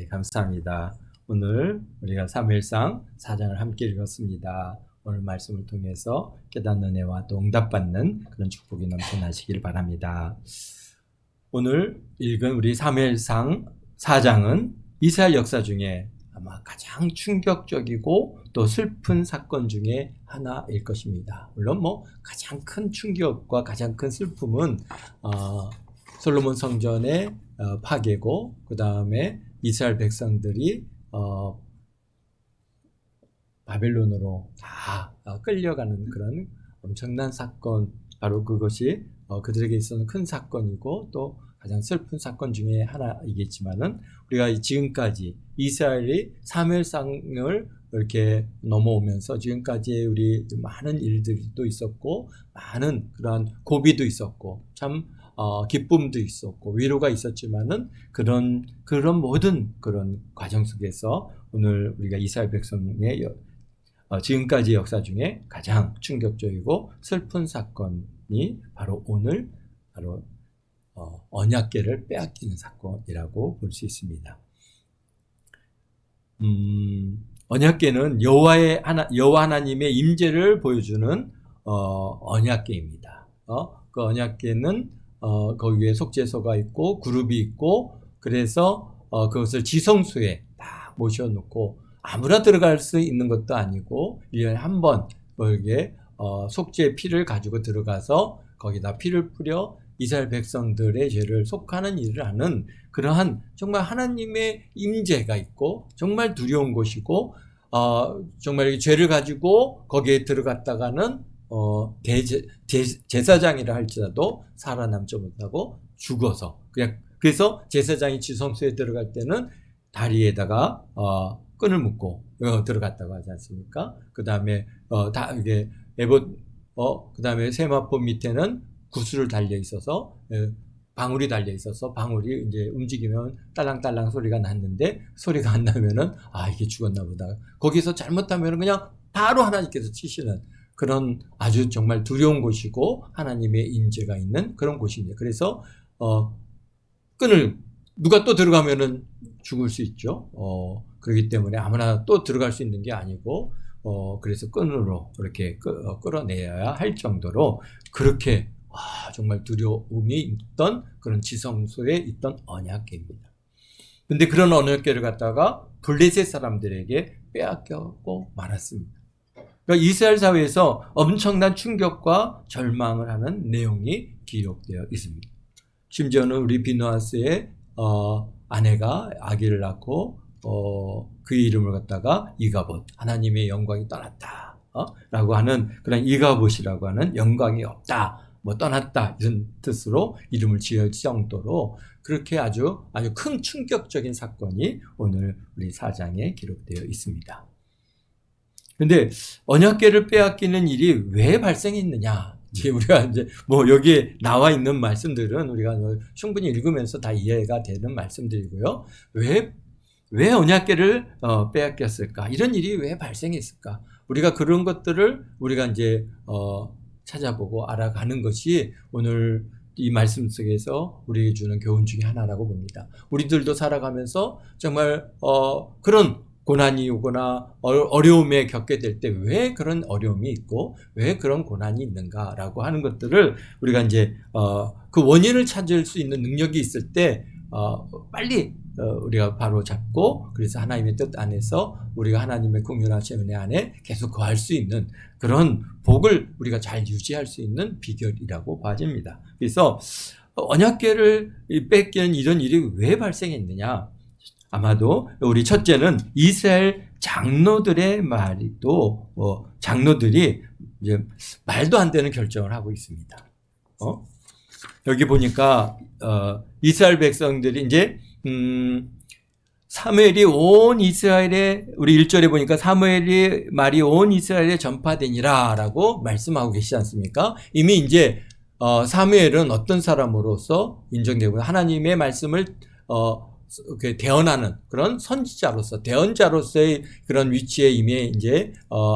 감사합니다. 오늘 우리가 사무엘상 4장을 함께 읽었습니다. 오늘 말씀을 통해서 깨닫는 은혜와 또 응답받는 그런 축복이 넘쳐나시길 바랍니다. 오늘 읽은 우리 사무엘상 4장은 이스라엘 역사 중에 아마 가장 충격적이고 또 슬픈 사건 중에 하나일 것입니다. 물론 가장 큰 충격과 가장 큰 슬픔은 솔로몬 성전의 파괴고, 그 다음에 이스라엘 백성들이 바벨론으로 다 끌려가는 그런 엄청난 사건, 바로 그것이 그들에게 있어서는 큰 사건이고 또 가장 슬픈 사건 중에 하나이겠지만은, 우리가 지금까지 이스라엘이 사무엘상을 이렇게 넘어오면서 지금까지 우리 많은 일들이 또 있었고, 많은 그러한 고비도 있었고, 참 기쁨도 있었고 위로가 있었지만은 그런 모든 그런 과정 속에서 오늘 우리가 이스라엘 백성의 지금까지 역사 중에 가장 충격적이고 슬픈 사건이 바로 오늘 언약궤를 빼앗기는 사건이라고 볼 수 있습니다. 언약궤는 여호와 하나님의 임재를 보여주는 언약궤입니다. 그 언약궤는 거기에 속죄소가 있고 그룹이 있고, 그래서 그것을 지성소에 딱 모셔놓고 아무나 들어갈 수 있는 것도 아니고 1년에 한 번 거기에 속죄의 피를 가지고 들어가서 거기다 피를 뿌려 이스라엘 백성들의 죄를 속하는 일을 하는 그러한 정말 하나님의 임재가 있고 정말 두려운 곳이고, 정말 죄를 가지고 거기에 들어갔다가는 제사장이라 할지라도 살아남지 못하고 죽어서 그래서 제사장이 지성소에 들어갈 때는 다리에다가 끈을 묶고 들어갔다고 하지 않습니까? 그 다음에 이게 그 다음에 세마포 밑에는 구슬을 달려 있어서 방울이 달려 있어서 방울이 이제 움직이면 딸랑딸랑 소리가 났는데, 소리가 안 나면은 이게 죽었나 보다. 거기서 잘못하면 그냥 바로 하나님께서 치시는 그런 아주 정말 두려운 곳이고 하나님의 임재가 있는 그런 곳입니다. 그래서 끈을 누가 또 들어가면은 죽을 수 있죠. 그렇기 때문에 아무나 또 들어갈 수 있는 게 아니고, 그래서 끈으로 이렇게 끌어내야 할 정도로 그렇게 정말 두려움이 있던 그런 지성소에 있던 언약궤입니다. 근데 그런 언약궤를 갖다가 블레셋 사람들에게 빼앗겼고 말았습니다. 그러니까 이스라엘 사회에서 엄청난 충격과 절망을 하는 내용이 기록되어 있습니다. 심지어는 우리 비느하스의 아내가 아기를 낳고 그의 이름을 갖다가 이가봇, 하나님의 영광이 떠났다 라고 하는 그런 이가봇이라고 하는 영광이 없다, 떠났다 이런 뜻으로 이름을 지을 정도로 그렇게 아주 큰 충격적인 사건이 오늘 우리 4장에 기록되어 있습니다. 근데 언약궤를 빼앗기는 일이 왜 발생했느냐? 우리가 여기에 나와 있는 말씀들은 우리가 충분히 읽으면서 다 이해가 되는 말씀들이고요. 왜 언약궤를 빼앗겼을까? 이런 일이 왜 발생했을까? 우리가 그런 것들을 우리가 이제 찾아보고 알아가는 것이 오늘 이 말씀 속에서 우리에게 주는 교훈 중에 하나라고 봅니다. 우리들도 살아가면서 정말 그런 고난이 오거나 어려움에 겪게 될 때 왜 그런 어려움이 있고 왜 그런 고난이 있는가라고 하는 것들을 우리가 이제 그 원인을 찾을 수 있는 능력이 있을 때 빨리 우리가 바로 잡고, 그래서 하나님의 뜻 안에서 우리가 하나님의 긍휼하신 은혜 안에 계속 거할 수 있는 그런 복을 우리가 잘 유지할 수 있는 비결이라고 봐집니다. 그래서 언약궤를 뺏기는 이런 일이 왜 발생했느냐? 아마도 우리 첫째는 이스라엘 장로들의 말이도 장로들이 이제 말도 안 되는 결정을 하고 있습니다. 여기 보니까 이스라엘 백성들이 이제 사무엘이 온 이스라엘에, 우리 1절에 보니까 사무엘이 말이 온 이스라엘에 전파되니라 라고 말씀하고 계시지 않습니까? 이미 이제 사무엘은 어떤 사람으로서 인정되고 하나님의 말씀을 대언하는 그런 선지자로서, 대언자로서의 그런 위치에 이미 이제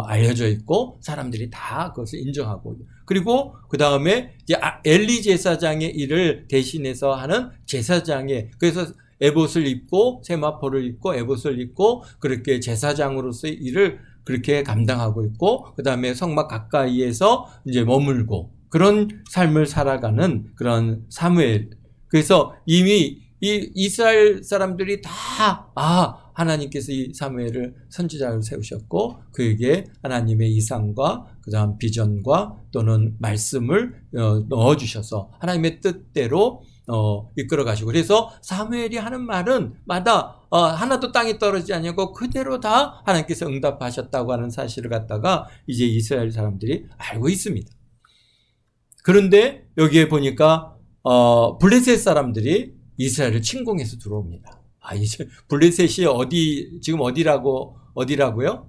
알려져 있고 사람들이 다 그것을 인정하고, 그리고 그 다음에 이제 엘리 제사장의 일을 대신해서 하는 제사장의, 그래서 에봇을 입고 세마포를 입고 에봇을 입고 그렇게 제사장으로서의 일을 그렇게 감당하고 있고 그 다음에 성막 가까이에서 이제 머물고 그런 삶을 살아가는 그런 사무엘. 그래서 이미 이 이스라엘 사람들이 다 하나님께서 이 사무엘을 선지자로 세우셨고 그에게 하나님의 이상과 그다음 비전과 또는 말씀을 넣어주셔서 하나님의 뜻대로 이끌어 가시고 그래서 사무엘이 하는 말은 마다 하나도 땅에 떨어지지 않고 그대로 다 하나님께서 응답하셨다고 하는 사실을 갖다가 이제 이스라엘 사람들이 알고 있습니다. 그런데 여기에 보니까 블레셋 사람들이 이스라엘을 침공해서 들어옵니다. 이제 블레셋이 지금 어디라고요?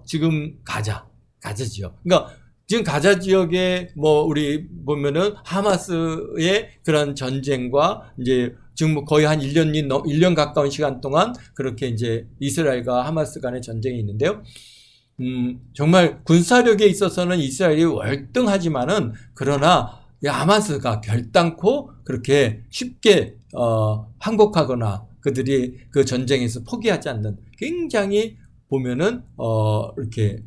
지금 가자지요. 그러니까 지금 가자 지역에 우리 보면은 하마스의 그런 전쟁과 이제 지금 거의 한 1년 가까운 시간 동안 그렇게 이제 이스라엘과 하마스 간의 전쟁이 있는데요. 정말 군사력에 있어서는 이스라엘이 월등하지만은 그러나 하마스가 결단코 그렇게 쉽게 항복하거나 그들이 그 전쟁에서 포기하지 않는 굉장히 보면은 이렇게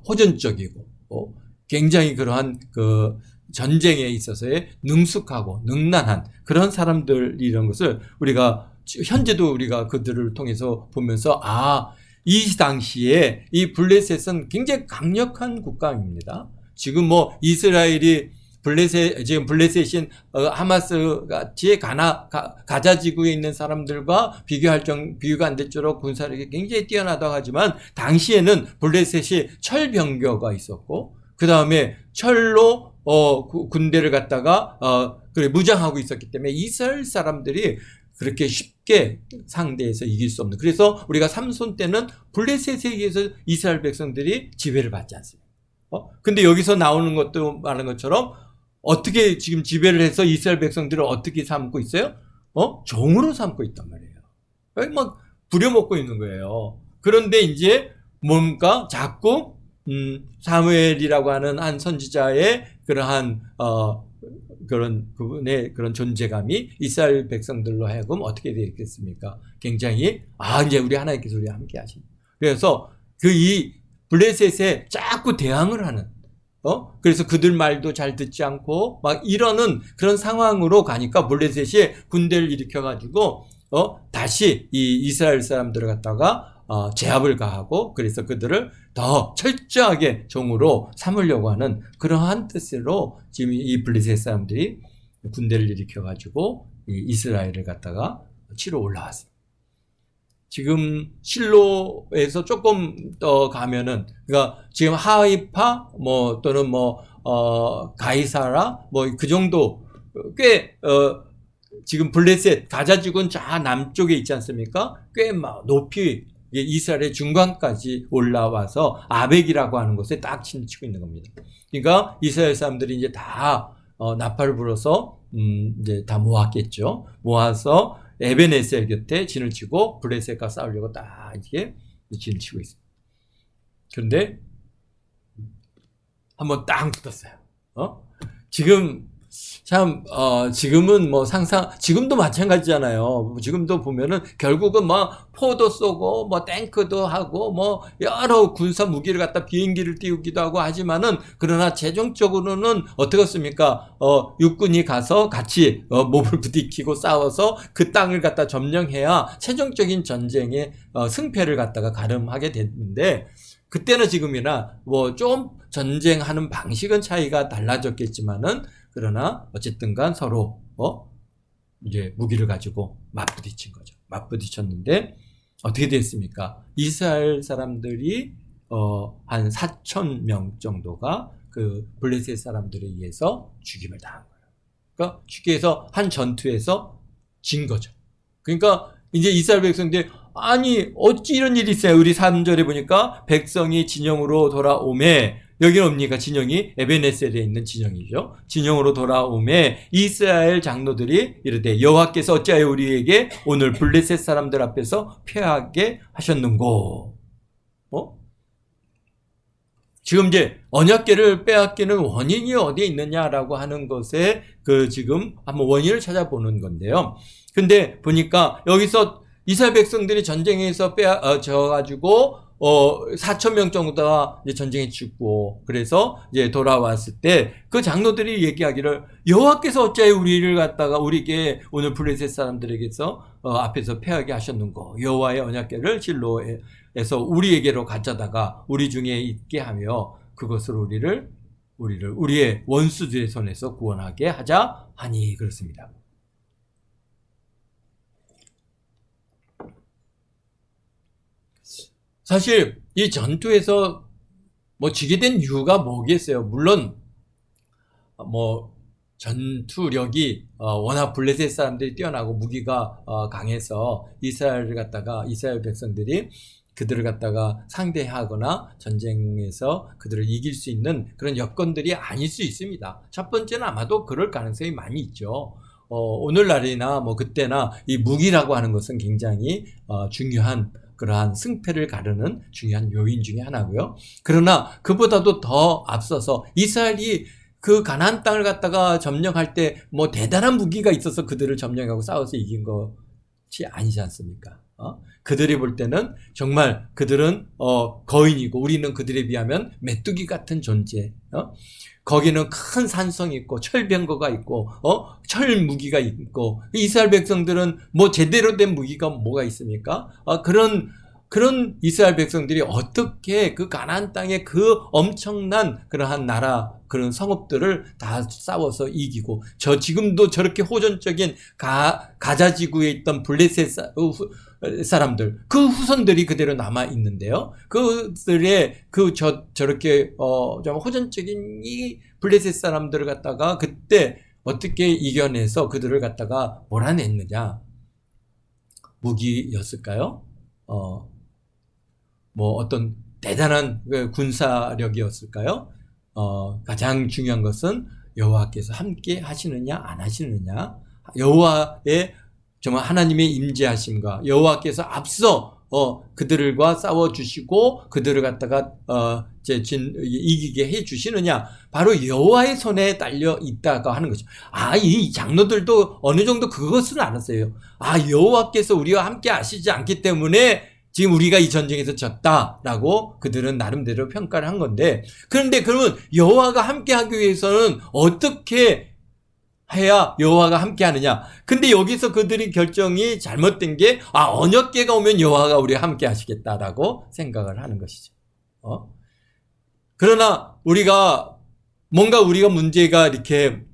호전적이고 굉장히 그러한 그 전쟁에 있어서의 능숙하고 능란한 그런 사람들이라는 것을 우리가 현재도 우리가 그들을 통해서 보면서 이 당시에 이 블레셋은 굉장히 강력한 국가입니다. 지금 이스라엘이 지금 블레셋인 하마스 같이 가자 지구에 있는 사람들과 비교가 안 될수록 군사력이 굉장히 뛰어나다고 하지만 당시에는 블레셋이 철병거가 있었고 그 다음에 철로 군대를 갖다가 무장하고 있었기 때문에 이스라엘 사람들이 그렇게 쉽게 상대해서 이길 수 없는. 그래서 우리가 삼손 때는 블레셋에 의해서 이스라엘 백성들이 지배를 받지 않습니다. 근데 여기서 나오는 것도 말한 것처럼 어떻게 지금 지배를 해서 이스라엘 백성들을 어떻게 삼고 있어요? 종으로 삼고 있단 말이에요. 막 부려먹고 있는 거예요. 그런데 이제 뭔가 자꾸 사무엘이라고 하는 한 선지자의 그러한 그런 그분의 그런 존재감이 이스라엘 백성들로 하여금 어떻게 되겠습니까? 굉장히 이제 우리 하나님께서 우리와 함께 하신. 그래서 이 블레셋에 자꾸 대항을 하는. 그래서 그들 말도 잘 듣지 않고 막 이러는 그런 상황으로 가니까 블레셋이 군대를 일으켜가지고 다시 이 이스라엘 사람들을 갖다가 제압을 가하고 그래서 그들을 더 철저하게 종으로 삼으려고 하는 그러한 뜻으로 지금 이 블레셋 사람들이 군대를 일으켜가지고 이 이스라엘을 갖다가 치러 올라왔습니다. 지금 실로에서 조금 더 가면은 그러니까 지금 하이파 또는 가이사라 그 정도 꽤 지금 블레셋 가자지구는 저 남쪽에 있지 않습니까? 꽤 높이 이스라엘의 중간까지 올라와서 아벡이라고 하는 곳에 딱 진치고 있는 겁니다. 그러니까 이스라엘 사람들이 이제 다 나팔을 불어서 이제 다 모았겠죠. 모아서 에베네셀 곁에 진을 치고 블레셋과 싸우려고 딱 이게 진을 치고 있습니다. 그런데 한번 딱 붙었어요. 지금 참 지금은 지금도 마찬가지잖아요. 지금도 보면은 결국은 포도 쏘고 탱크도 하고 여러 군사 무기를 갖다 비행기를 띄우기도 하고 하지만은 그러나 최종적으로는 어떻겠습니까? 육군이 가서 같이 몸을 부딪히고 싸워서 그 땅을 갖다 점령해야 최종적인 전쟁의 승패를 갖다가 가름하게 됐는데 그때나 지금이나 좀 전쟁하는 방식은 차이가 달라졌겠지만은 그러나 어쨌든 간 서로 이제 무기를 가지고 맞부딪힌 거죠. 맞부딪혔는데 어떻게 됐습니까? 이스라엘 사람들이 한 4,000명 정도가 그 블레셋 사람들에 의해서 죽임을 당한 거예요. 그러니까 쉽게 해서 한 전투에서 진 거죠. 그러니까 이제 이스라엘 백성들이 어찌 이런 일이 있어요? 우리 3절에 보니까 백성이 진영으로 돌아오매 여기는 뭡니까? 진영이 에베네셀에 있는 진영이죠. 진영으로 돌아오매 이스라엘 장로들이 이르되 여호와께서 어찌하여 우리에게 오늘 블레셋 사람들 앞에서 패하게 하셨는고? 지금 이제 언약궤를 빼앗기는 원인이 어디에 있느냐라고 하는 것에 지금 한번 원인을 찾아보는 건데요. 근데 보니까 여기서 이스라엘 백성들이 전쟁에서 져가지고 4천 명 정도가 이제 전쟁에 죽고, 그래서 이제 돌아왔을 때 그 장로들이 얘기하기를, 여호와께서 어찌하여 우리를 갖다가 우리에게 오늘 블레셋 사람들에게서 앞에서 패하게 하셨는고, 여호와의 언약궤를 실로에서 우리에게로 가져다가 우리 중에 있게 하며 그것을 우리의 원수들의 손에서 구원하게 하자 하니, 그렇습니다. 사실 이 전투에서 지게 된 이유가 뭐겠어요? 물론 전투력이 워낙 블레셋 사람들이 뛰어나고 무기가 강해서 이스라엘 백성들이 그들을 갖다가 상대하거나 전쟁에서 그들을 이길 수 있는 그런 여건들이 아닐 수 있습니다. 첫 번째는 아마도 그럴 가능성이 많이 있죠. 오늘날이나 그때나 이 무기라고 하는 것은 굉장히 중요한, 그러한 승패를 가르는 중요한 요인 중에 하나고요. 그러나 그보다도 더 앞서서 이스라엘이 그 가나안 땅을 갖다가 점령할 때 대단한 무기가 있어서 그들을 점령하고 싸워서 이긴 것이 아니지 않습니까? 그들이 볼 때는 정말 그들은 거인이고 우리는 그들에 비하면 메뚜기 같은 존재. 거기는 큰 산성이 있고 철병거가 있고 철 무기가 있고, 이스라엘 백성들은 제대로 된 무기가 뭐가 있습니까? 그런 이스라엘 백성들이 어떻게 그 가나안 땅의 그 엄청난 그러한 나라, 그런 성읍들을 다 싸워서 이기고, 지금도 저렇게 호전적인 가자 지구에 있던 블레셋 사람들, 그 후손들이 그대로 남아 있는데요. 그들의 저렇게 좀 호전적인 이 블레셋 사람들을 갖다가 그때 어떻게 이겨내서 그들을 갖다가 몰아냈느냐? 무기였을까요? 어떤 대단한 군사력이었을까요? 가장 중요한 것은 여호와께서 함께 하시느냐 안 하시느냐, 여호와의 정말 하나님의 임재하심과 여호와께서 앞서 그들과 싸워주시고 그들을 갖다가 이기게 해주시느냐, 바로 여호와의 손에 달려 있다고 하는 거죠. 이 장로들도 어느 정도 그것을 알았어요. 여호와께서 우리와 함께 하시지 않기 때문에 지금 우리가 이 전쟁에서 졌다라고 그들은 나름대로 평가를 한 건데, 그런데 그러면 여호와가 함께 하기 위해서는 어떻게 해야 여호와가 함께 하느냐? 근데 여기서 그들이 결정이 잘못된 게, 언약궤가 오면 여호와가 우리와 함께 하시겠다라고 생각을 하는 것이죠. 그러나 우리가 문제가 이렇게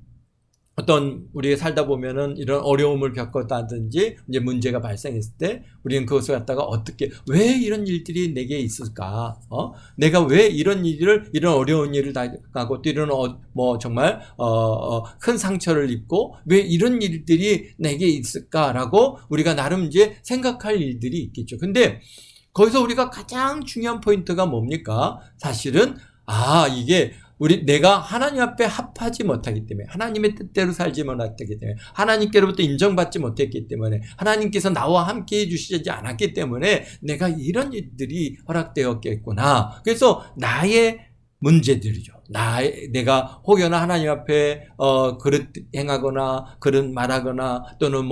우리가 살다 보면은 이런 어려움을 겪었다든지 이제 문제가 발생했을 때 우리는 그것을 갖다가 왜 이런 일들이 내게 있을까? 내가 왜 이런 어려운 일을 당하고 또 이런 정말 큰 상처를 입고 왜 이런 일들이 내게 있을까라고 우리가 나름 이제 생각할 일들이 있겠죠. 근데 거기서 우리가 가장 중요한 포인트가 뭡니까? 사실은 이게 내가 하나님 앞에 합하지 못하기 때문에, 하나님의 뜻대로 살지 못하기 때문에, 하나님께로부터 인정받지 못했기 때문에, 하나님께서 나와 함께 해주시지 않았기 때문에 내가 이런 일들이 허락되었겠구나. 그래서 나의 문제들이죠. 내가 혹여나 하나님 앞에 그릇 행하거나 그릇 말하거나 또는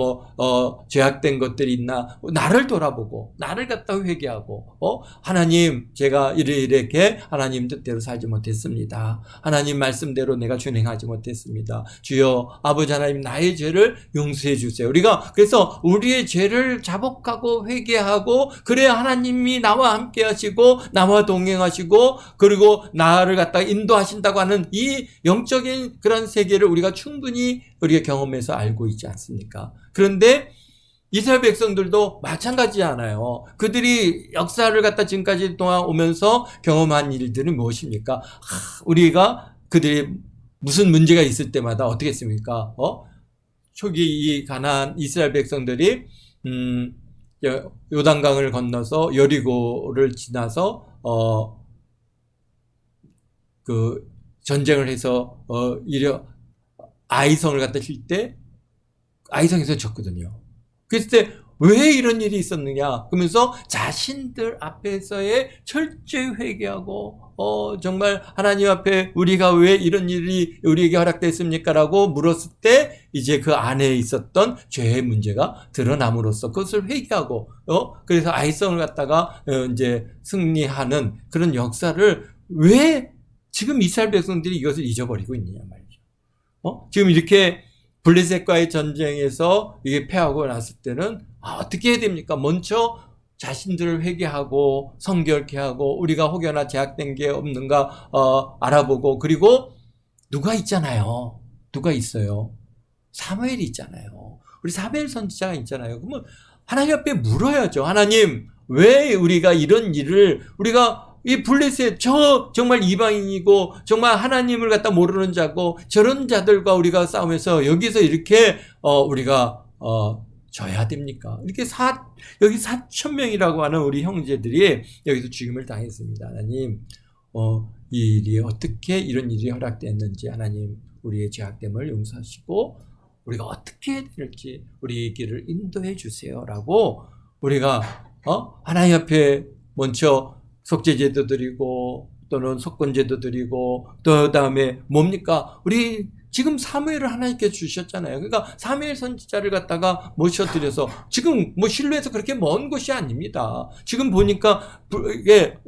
죄악된 것들이 있나 나를 돌아보고 나를 갖다 회개하고 하나님, 제가 이렇게 하나님 뜻대로 살지 못했습니다. 하나님 말씀대로 내가 준행하지 못했습니다. 주여 아버지 하나님, 나의 죄를 용서해 주세요. 우리가 그래서 우리의 죄를 자복하고 회개하고, 그래야 하나님이 나와 함께 하시고 나와 동행하시고 그리고 나를 갖다 인도하신다고 하는 이 영적인 그런 세계를 우리가 충분히 우리가 경험해서 알고 있지 않습니까? 그런데 이스라엘 백성들도 마찬가지잖아요. 그들이 역사를 갖다 지금까지 동안 오면서 경험한 일들은 무엇입니까? 우리가 그들이 무슨 문제가 있을 때마다 어떻게 했습니까? 초기 이 가나안 이스라엘 백성들이 요단강을 건너서 여리고를 지나서 전쟁을 해서 아이성을 갖다 칠 때 아이성에서 졌거든요. 그랬을 때 왜 이런 일이 있었느냐? 그러면서 자신들 앞에서의 철저히 회개하고, 정말 하나님 앞에 우리가 왜 이런 일이 우리에게 허락됐습니까? 라고 물었을 때, 이제 그 안에 있었던 죄의 문제가 드러남으로써 그것을 회개하고, 그래서 아이성을 갖다가, 이제 승리하는 그런 역사를 왜 지금 이스라엘 백성들이 이것을 잊어버리고 있느냐 말이죠. 지금 이렇게 블레셋과의 전쟁에서 이게 패하고 났을 때는 어떻게 해야 됩니까? 먼저 자신들을 회개하고 성결케 하고 우리가 혹여나 제약된 게 없는가 알아보고, 그리고 누가 있잖아요. 누가 있어요? 사무엘이 있잖아요. 우리 사무엘 선지자가 있잖아요. 그러면 하나님 앞에 물어야죠. 하나님, 왜 우리가 이런 일을, 우리가 이 블레셋, 정말 이방인이고 정말 하나님을 갖다 모르는 자고 저런 자들과 우리가 싸우면서 여기서 이렇게 우리가 져야 됩니까? 이렇게 여기 4,000명이라고 하는 우리 형제들이 여기서 죽임을 당했습니다. 하나님, 이 일이 어떻게 이런 일이 허락됐는지 하나님 우리의 죄악됨을 용서하시고 우리가 어떻게 해야 될지 우리의 길을 인도해 주세요라고 우리가 하나님 앞에 먼저 속죄제도 드리고 또는 속건제도 드리고, 또 다음에 뭡니까? 우리 지금 사무엘을 하나님께 주셨잖아요. 그러니까 사무엘 선지자를 갖다가 모셔드려서, 지금 뭐 실로에서 그렇게 먼 곳이 아닙니다. 지금 보니까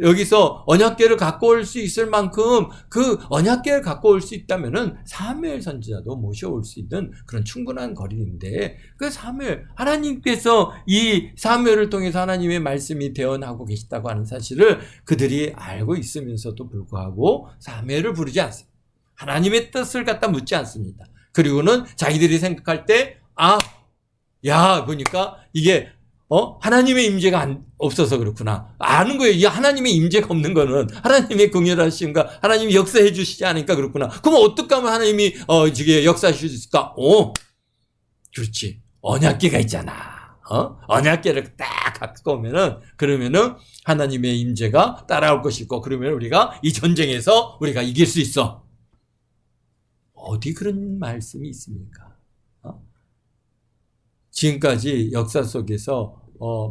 여기서 언약궤를 갖고 올 수 있을 만큼 그 언약궤를 갖고 올 수 있다면은 사무엘 선지자도 모셔올 수 있는 그런 충분한 거리인데, 그 사무엘, 하나님께서 이 사무엘을 통해서 하나님의 말씀이 대언하고 계시다고 하는 사실을 그들이 알고 있으면서도 불구하고 사무엘을 부르지 않습니다. 하나님의 뜻을 갖다 묻지 않습니다. 그리고는 자기들이 생각할 때, 보니까 이게, 하나님의 임재가 없어서 그렇구나. 아는 거예요. 이 하나님의 임재가 없는 거는 하나님의 긍휼하심과 하나님이 역사해 주시지 않으니까 그렇구나. 그럼 어떻게 하면 하나님이, 역사하실 수 있을까? 그렇지. 언약궤가 있잖아. 언약궤를 딱 갖고 오면은, 그러면은 하나님의 임재가 따라올 것이고, 그러면 우리가 이 전쟁에서 우리가 이길 수 있어. 어디 그런 말씀이 있습니까? 지금까지 역사 속에서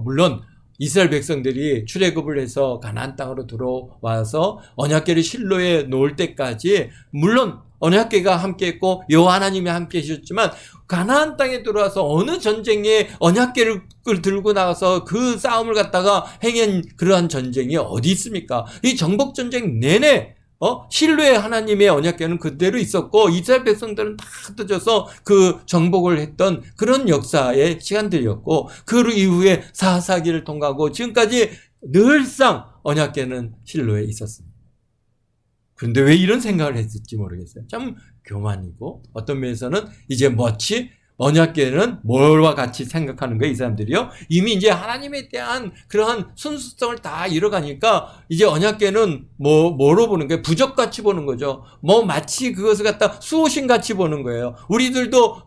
물론 이스라엘 백성들이 출애굽을 해서 가나안 땅으로 들어와서 언약궤를 실로에 놓을 때까지 물론 언약궤가 함께했고 여호와 하나님이 함께하셨지만, 가나안 땅에 들어와서 어느 전쟁에 언약궤를 들고 나가서 그 싸움을 갖다가 행한 그러한 전쟁이 어디 있습니까? 이 정복 전쟁 내내 실로의 하나님의 언약궤는 그대로 있었고 이스라엘 백성들은 다 흩어져서 그 정복을 했던 그런 역사의 시간들이었고, 그 이후에 사사기를 통과하고 지금까지 늘상 언약궤는 실로에 있었습니다. 그런데 왜 이런 생각을 했을지 모르겠어요. 참 교만이고, 어떤 면에서는 이제 언약궤는 뭘와 같이 생각하는 거예요, 이 사람들이요. 이미 이제 하나님에 대한 그러한 순수성을 다 잃어가니까 이제 언약궤는 뭐로 보는 거예요? 부적같이 보는 거죠. 마치 그것을 갖다 수호신같이 보는 거예요. 우리들도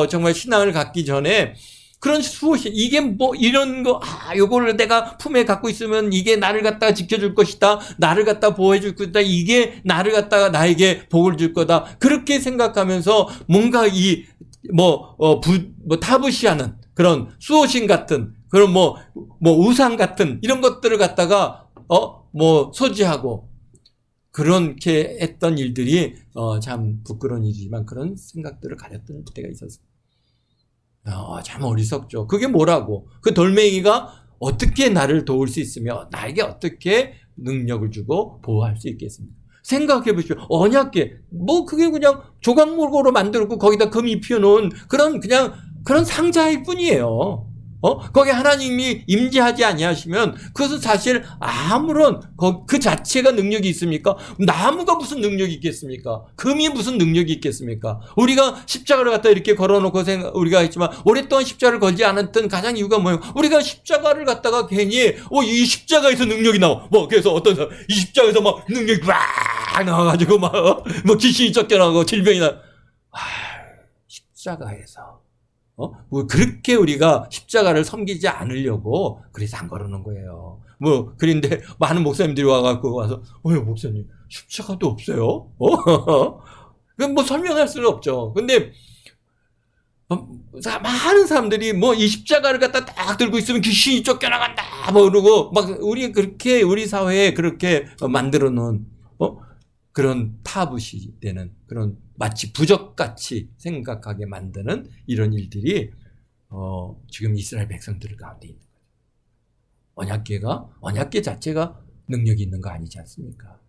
정말 신앙을 갖기 전에 그런 수호신, 이게 이런 거, 요거를 내가 품에 갖고 있으면 이게 나를 갖다가 지켜줄 것이다. 나를 갖다 보호해줄 것이다. 이게 나를 갖다가 나에게 복을 줄 거다. 그렇게 생각하면서 뭔가 타부시하는 그런 수호신 같은, 그런 우상 같은 이런 것들을 갖다가, 소지하고, 그렇게 했던 일들이, 참 부끄러운 일이지만 그런 생각들을 가졌던 때가 있었어요. 참 어리석죠. 그게 뭐라고? 그 돌멩이가 어떻게 나를 도울 수 있으며 나에게 어떻게 능력을 주고 보호할 수 있겠습니까? 생각해 보십시오. 언약궤, 그게 그냥 조각목으로 만들고 거기다 금 입혀놓은 그런 상자일 뿐이에요. 거기 하나님이 임재하지 아니하시면 그것은 사실 아무런 그 자체가 능력이 있습니까? 나무가 무슨 능력이 있겠습니까? 금이 무슨 능력이 있겠습니까? 우리가 십자가를 갖다 이렇게 걸어놓고 우리가 했지만 오랫동안 십자가를 걸지 않았던 가장 이유가 뭐예요? 우리가 십자가를 갖다가 괜히 이 십자가에서 능력이 나와. 그래서 어떤 사람 이 십자가에서 능력이 막 나와가지고 귀신이 쫓겨나고 질병이 나. 십자가에서 그렇게 우리가 십자가를 섬기지 않으려고 그래서 안 걸어놓은 거예요. 그런데 많은 목사님들이 와서, 목사님, 십자가도 없어요? 그건 설명할 수는 없죠. 근데 많은 사람들이 뭐 이 십자가를 갖다 딱 들고 있으면 귀신이 쫓겨나간다 뭐 그러고 막 우리 그렇게 우리 사회에 그렇게 만들어 놓은 그런 타부시 되는 그런 마치 부적같이 생각하게 만드는 이런 일들이 지금 이스라엘 백성들 가운데 있는 거죠. 언약궤 자체가 능력이 있는 거 아니지 않습니까?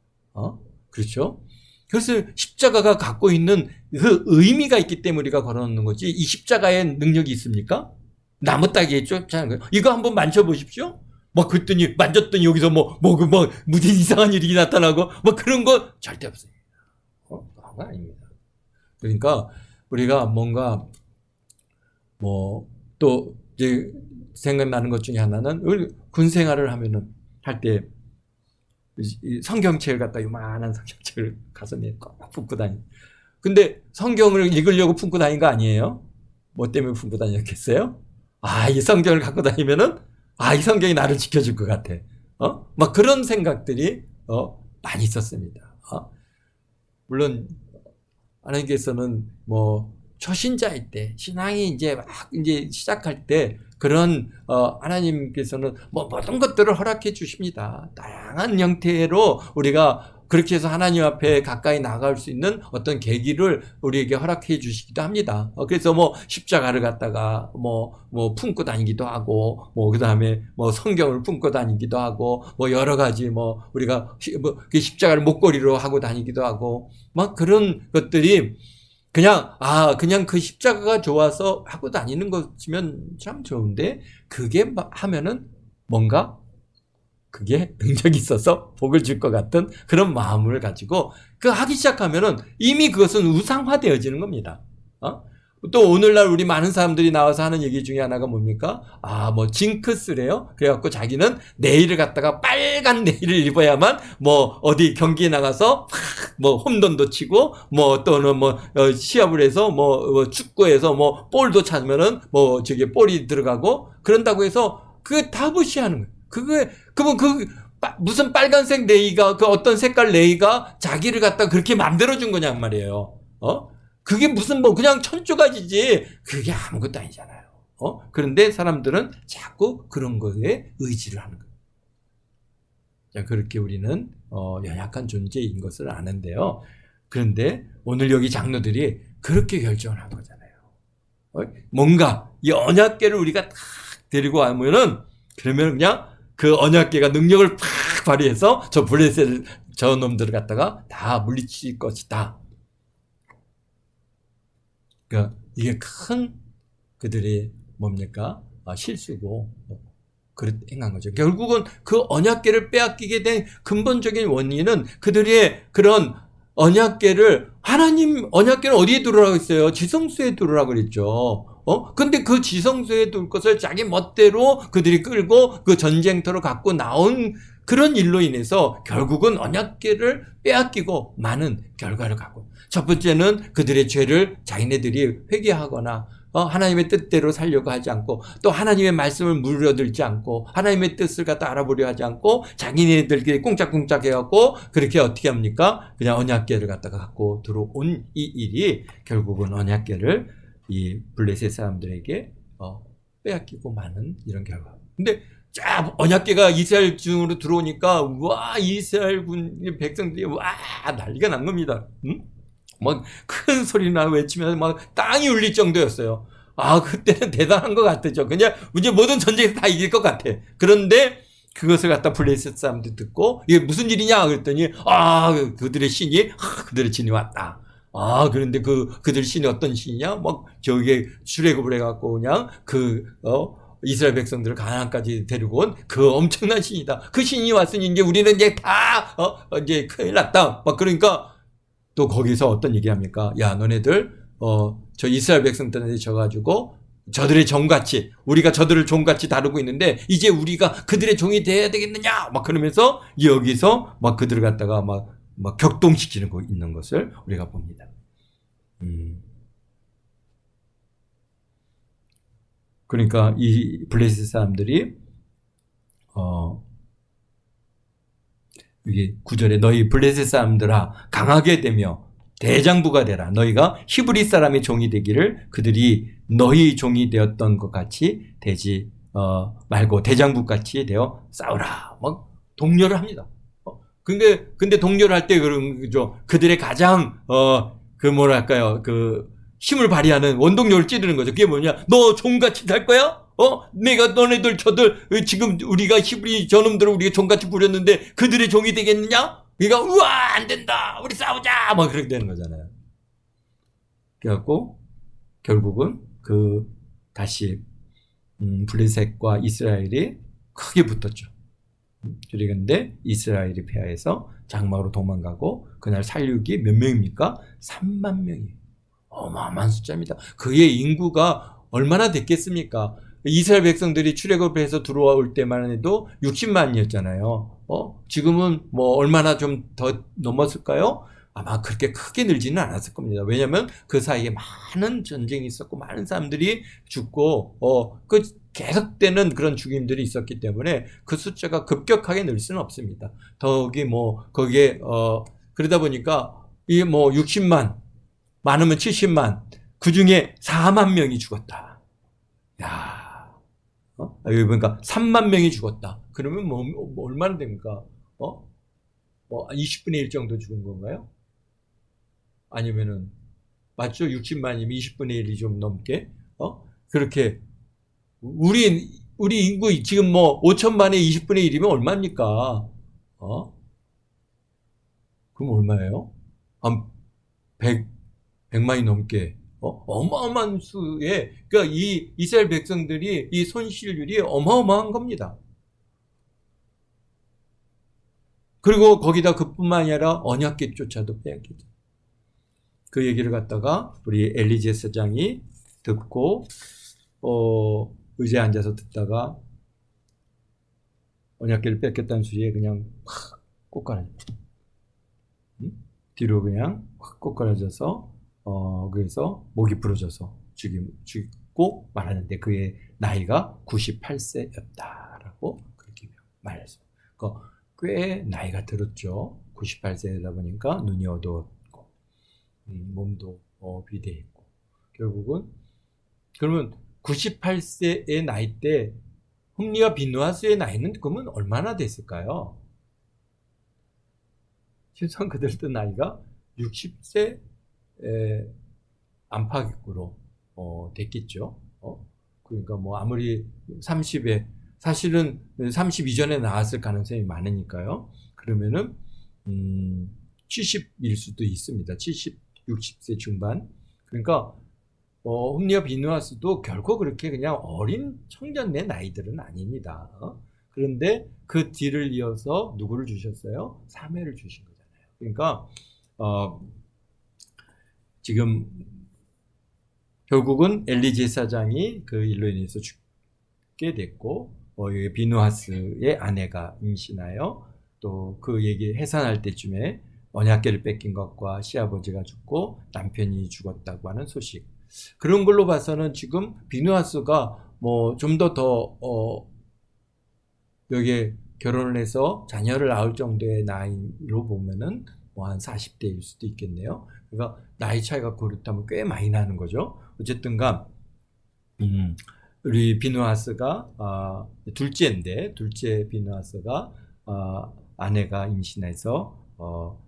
그렇죠? 그래서 십자가가 갖고 있는 그 의미가 있기 때문에 우리가 걸어놓는 거지, 이 십자가에 능력이 있습니까? 나무 따기에 쫓아는 거예요. 이거 한번 만져보십시오. 막 그랬더니 만졌더니 여기서 무슨 이상한 일이 나타나고 그런 거 절대 없어요. 그런 거 아닙니다. 그러니까 우리가 뭔가 또 이제 생각나는 것 중에 하나는 우리 군 생활을 하면은 할 때 성경책을 갖다 요만한 성경책을 가슴에 꼭 품고 다니. 근데 성경을 읽으려고 품고 다닌 거 아니에요? 뭐 때문에 품고 다녔겠어요? 이 성경을 갖고 다니면은 이 성경이 나를 지켜줄 것 같아. 막 그런 생각들이 많이 있었습니다. 물론 하나님께서는 초신자일 때, 신앙이 이제 시작할 때 그런 하나님께서는 모든 것들을 허락해 주십니다. 다양한 형태로 우리가 그렇게 해서 하나님 앞에 가까이 나갈 수 있는 어떤 계기를 우리에게 허락해 주시기도 합니다. 그래서 십자가를 갖다가 품고 다니기도 하고, 그 다음에 성경을 품고 다니기도 하고, 여러 가지 우리가 그 십자가를 목걸이로 하고 다니기도 하고, 그런 것들이 그냥 그 십자가가 좋아서 하고 다니는 것이면 참 좋은데, 그게 하면은 뭔가 그게 능력이 있어서 복을 줄 것 같은 그런 마음을 가지고 하기 시작하면은 이미 그것은 우상화되어지는 겁니다. 또 오늘날 우리 많은 사람들이 나와서 하는 얘기 중에 하나가 뭡니까? 징크스래요. 그래갖고 자기는 네일을 갖다가 빨간 네일을 입어야만 어디 경기에 나가서 홈런도 치고 또는 시합을 해서 축구에서 볼도 찾으면은 저기 볼이 들어가고 그런다고 해서 그게 다 무시하는 거예요. 그러면 무슨 빨간색 네이가 어떤 색깔 네이가 자기를 갖다 그렇게 만들어준 거냔 말이에요. 그게 무슨 그냥 천주가지지 그게 아무것도 아니잖아요. 그런데 사람들은 자꾸 그런 거에 의지를 하는 거예요. 자, 그렇게 우리는 연약한 존재인 것을 아는데요. 그런데 오늘 여기 장로들이 그렇게 결정을 한 거잖아요. 뭔가 이 언약궤를 우리가 딱 데리고 오면은 그러면 그냥 그 언약궤가 능력을 팍 발휘해서 저 놈들을 갖다가 다 물리칠 것이다. 그러니까 이게 큰 그들의 뭡니까? 실수고 행한 거죠. 결국은 그 언약궤를 빼앗기게 된 근본적인 원인은 그들의 그런 언약궤를 언약궤는 어디에 두르라고 했어요? 지성소에 두르라고 그랬죠. 근데 그 지성소에 둘 것을 자기 멋대로 그들이 끌고 그 전쟁터로 갖고 나온 그런 일로 인해서 결국은 언약궤를 빼앗기고 많은 결과를 갖고, 첫 번째는 그들의 죄를 자기네들이 회개하거나 하나님의 뜻대로 살려고 하지 않고, 또 하나님의 말씀을 물려들지 않고 하나님의 뜻을 갖다 알아보려 하지 않고 자기네들끼리 꽁짝꽁짝 해갖고 그렇게 어떻게 합니까? 그냥 언약궤를 갖다가 갖고 들어온 이 일이 결국은 언약궤를 이 블레셋 사람들에게 빼앗기고 많은 이런 결과. 근데 언약궤가 이스라엘 중으로 들어오니까 이스라엘 백성들이 난리가 난 겁니다. 큰 소리나 외치면서 땅이 울릴 정도였어요. 그때는 대단한 것 같았죠. 그냥 이제 모든 전쟁에서 다 이길 것 같아. 그런데 그것을 갖다 블레셋 사람들이 듣고 이게 무슨 일이냐 그랬더니 그들의 신이 왔다. 그런데 그들 신이 어떤 신이냐? 저기에 출애굽을 해갖고 그냥 이스라엘 백성들을 가나안까지 데리고 온 그 엄청난 신이다. 그 신이 왔으니 이제 우리는 이제 다 이제 큰일 났다. 그러니까 또 거기서 어떤 얘기합니까? 야, 너네들 저 이스라엘 백성들한테 져가지고 저들의 종같이, 우리가 저들을 종같이 다루고 있는데 이제 우리가 그들의 종이 돼야 되겠느냐? 그러면서 여기서 그들을 갖다가 격동시키는 거 있는 것을 우리가 봅니다. 그러니까 이 블레셋 사람들이 이게 9절에 너희 블레셋 사람들아 강하게 되며 대장부가 되라. 너희가 히브리 사람의 종이 되기를 그들이 너희 종이 되었던 것 같이 되지 말고 대장부 같이 되어 싸우라. 막 독려를 합니다. 근데 독려를 할 때 그죠. 그들의 가장 그 뭐랄까요 그 힘을 발휘하는 원동력을 찌르는 거죠. 그게 뭐냐? 너 종같이 살 거야? 내가 너네들 저들 지금 우리가 히브리 저놈들을 우리가 종같이 부렸는데 그들의 종이 되겠느냐? 그러니까 우와 안 된다. 우리 싸우자. 막 그렇게 되는 거잖아요. 그래갖고 결국은 다시 블레셋과 이스라엘이 크게 붙었죠. 그런데 이스라엘이 패하해서 장막으로 도망가고 그날 살육이 몇 명입니까? 3만 명이에요. 어마어마한 숫자입니다. 그의 인구가 얼마나 됐겠습니까? 이스라엘 백성들이 출애굽을 해서 들어올 때만 해도 60만이었잖아요. 지금은 뭐 얼마나 좀 더 넘었을까요? 아마 그렇게 크게 늘지는 않았을 겁니다. 왜냐하면 그 사이에 많은 전쟁이 있었고 많은 사람들이 죽고 그 계속되는 그런 죽임들이 있었기 때문에 그 숫자가 급격하게 늘 수는 없습니다. 더욱이 뭐 거기에 그러다 보니까 이 뭐 60만 많으면 70만 그 중에 4만 명이 죽었다. 야, 그러니까 3만 명이 죽었다. 그러면 뭐 얼마나 됩니까? 20분의 1 정도 죽은 건가요? 아니면은 맞죠? 60만이면 20분의 1이 좀 넘게 그렇게 우리 인구 지금 뭐 5천만에 20분의 1이면 얼마입니까? 그럼 얼마예요? 한 100만이 넘게 어마어마한 수의 그러니까 이 이스라엘 백성들이 이 손실률이 어마어마한 겁니다. 그리고 거기다 그뿐만 아니라 언약궤조차도 빼앗기죠. 그 얘기를 갖다가 우리 엘리제 사장이 듣고 의자에 앉아서 듣다가 언약궤를 뺏겼다는 소리에 그냥 확 꼬꾸라져. 뒤로 그냥 확 꼬꾸라져서 그래서 목이 부러져서 죽고 말하는데 그의 나이가 98세였다라고 그렇게 말했습니다. 꽤 나이가 들었죠. 98세다 보니까 눈이 어두웠고 몸도 비대했고 결국은 그러면 98세의 나이 때 홈리와 비누아스의 나이는 그러면 얼마나 됐을까요? 실상 그들도 나이가 60세 안팎으로 됐겠죠. 그러니까 뭐 아무리 30에 사실은 30 이전에 나왔을 가능성이 많으니까요. 그러면은 70일 수도 있습니다. 70, 60세 중반. 그러니까 홈리와 비누아스도 결코 그렇게 그냥 어린 청년의 나이들은 아닙니다. 그런데 그 뒤를 이어서 누구를 주셨어요? 사무엘을 주신 거잖아요. 그러니까 지금 결국은 엘리제 사장이 그 일로 인해서 죽게 됐고 비누하스의 아내가 임신하여 또 그 얘기 해산할 때쯤에 언약궤를 뺏긴 것과 시아버지가 죽고 남편이 죽었다고 하는 소식. 그런 걸로 봐서는 지금 비누하스가 뭐 좀 더 여기에 결혼을 해서 자녀를 낳을 정도의 나이로 보면은 뭐 한 40대일 수도 있겠네요. 그러니까 나이 차이가 그렇다면 꽤 많이 나는 거죠. 어쨌든간 우리 비누하스가 둘째 비누하스가 아내가 임신해서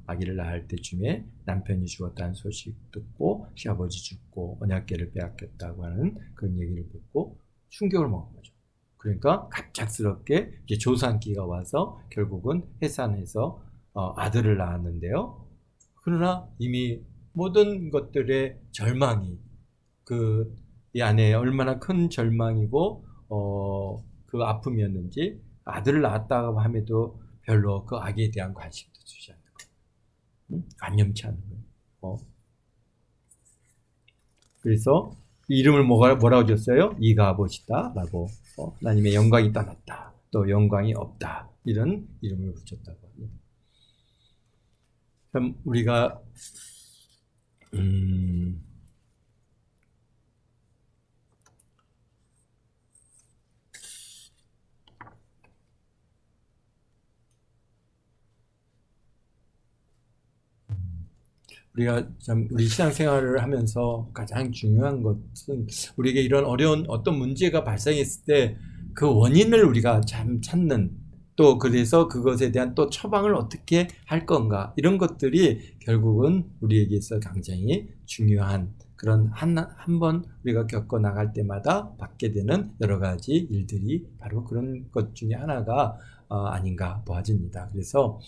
아기를 낳을 때쯤에 남편이 죽었다는 소식 듣고 시아버지 죽고 언약궤를 빼앗겼다고 하는 그런 얘기를 듣고 충격을 먹은 거죠. 그러니까 갑작스럽게 이제 조산기가 와서 결국은 해산해서 아들을 낳았는데요. 그러나 이미 모든 것들의 절망이 이 안에 얼마나 큰 절망이고 그 아픔이었는지 아들을 낳았다고 함에도 별로 그 아기에 대한 관심도 주지 않는 거예요. 관념치 않는 거예요. 그래서 이름을 뭐라고 줬어요? 이가봇이다 라고 하나님의 영광이 떠났다. 또 영광이 없다. 이런 이름을 붙였다고 합니다. 그럼 우리가 우리가 참 우리 신앙생활을 하면서 가장 중요한 것은 우리에게 이런 어려운 어떤 문제가 발생했을 때 그 원인을 우리가 참 찾는, 또 그래서 그것에 대한 또 처방을 어떻게 할 건가, 이런 것들이 결국은 우리에게 있어 굉장히 중요한 그런 한 번 우리가 겪어 나갈 때마다 받게 되는 여러 가지 일들이 바로 그런 것 중에 하나가 아닌가 보아집니다. 그래서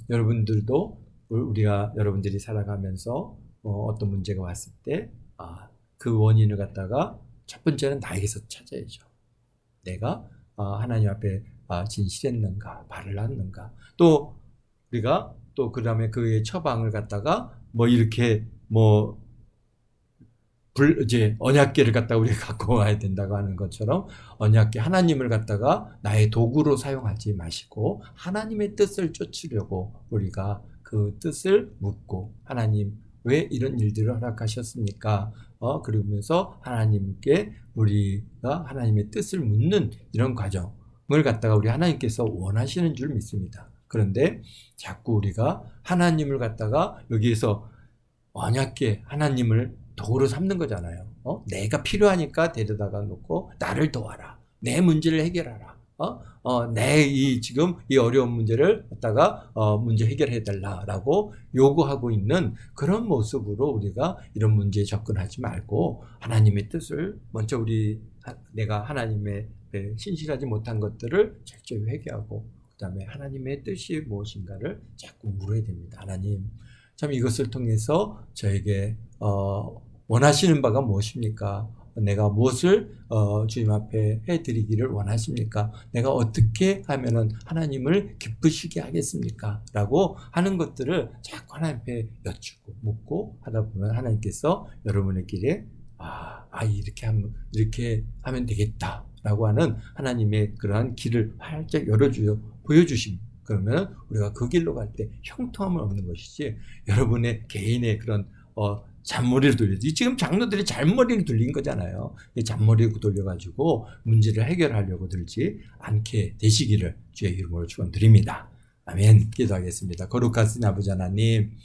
여러분들도 우리가 여러분들이 살아가면서 어떤 문제가 왔을 때 그 원인을 갖다가 첫 번째는 나에게서 찾아야죠. 내가 하나님 앞에 진실했는가, 발을 놨는가. 또 우리가 또 그 다음에 그의 처방을 갖다가 뭐 이렇게 뭐 이제 언약궤를 갖다가 우리가 갖고 와야 된다고 하는 것처럼 언약궤, 하나님을 갖다가 나의 도구로 사용하지 마시고 하나님의 뜻을 쫓으려고 우리가 그 뜻을 묻고, 하나님 왜 이런 일들을 허락하셨습니까? 그러면서 하나님께 우리가 하나님의 뜻을 묻는 이런 과정을 갖다가 우리 하나님께서 원하시는 줄 믿습니다. 그런데 자꾸 우리가 하나님을 갖다가 여기에서 언약궤, 하나님을 도구로 삼는 거잖아요. 내가 필요하니까 데려다가 놓고 나를 도와라, 내 문제를 해결하라, 내 지금 이 어려운 문제를 갖다가 문제 해결해 달라라고 요구하고 있는 그런 모습으로 우리가 이런 문제에 접근하지 말고 하나님의 뜻을 먼저 내가 하나님의 신실하지 못한 것들을 철저히 회개하고 그 다음에 하나님의 뜻이 무엇인가를 자꾸 물어야 됩니다. 하나님, 참 이것을 통해서 저에게 원하시는 바가 무엇입니까? 내가 무엇을 주님 앞에 해드리기를 원하십니까? 내가 어떻게 하면은 하나님을 기쁘시게 하겠습니까? 라고 하는 것들을 자꾸 하나님 앞에 여쭙고 묻고 하다 보면 하나님께서 여러분의 길에 이렇게 하면 되겠다 라고 하는 하나님의 그러한 길을 활짝 보여주십니다. 그러면 우리가 그 길로 갈 때 형통함은 없는 것이지, 여러분의 개인의 그런 잔머리를 돌리지, 지금 장로들이 잔머리를 돌린 거잖아요. 이 잔머리를 돌려가지고 문제를 해결하려고 들지 않게 되시기를 주의 이름으로 축원드립니다. 아멘. 기도하겠습니다. 거룩하신 아버지 하나님,